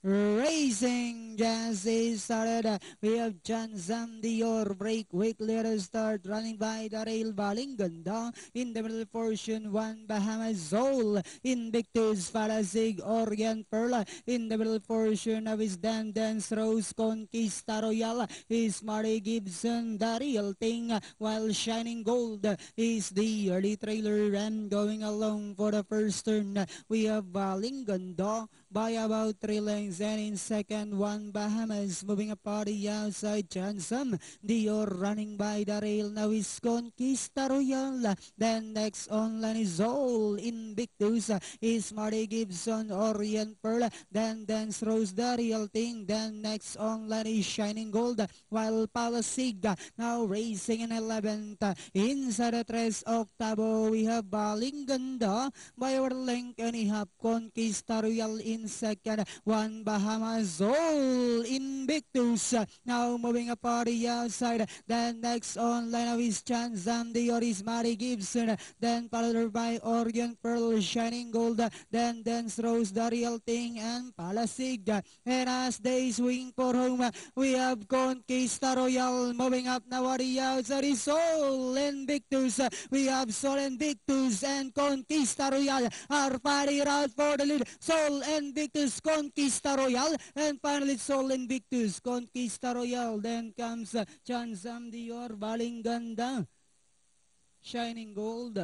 Racing just started. We have Chansam Dior break quickly at the start, running by the rail. Balinganda in the middle portion. One Bahamas Zol. Invictus Falasig Orient Perla in the middle portion of his Dance Rose Conquista Royal is Marty Gibson, the real thing, while Shining Gold is the early trailer and going along for the first turn. We have Balinganda by about 3 lengths, and in second, One Bahamas moving apart the outside. Chansam Dior running by the rail now is Conquista Royal. Then next on line is Zol. Invictus is Marty Gibson, Orient Pearl. Then Dance Rose, the real thing. Then next on line is Shining Gold, while Palasig now racing in 11th. Inside the tres octavo, we have Balinganda by our length and a half. Conquista Royal in second. One Bahamas Zol. Invictus now moving apart the outside. Then next on line of his Chansam Dior is Marty Gibson. Then followed by Orient Pearl, Shining Gold. Then Dance Rose, the real thing, and Palasig. And as they swing for home, we have Conquista Royal moving up now at the outside is Sol Invictus. We have Sol Invictus and Conquista Royal are fighting out for the lead. Sol Invictus, Conquista Royal, and finally Sol Invictus, Conquista Royal. Then comes Chansam Dior, Balinganda, Shining Gold.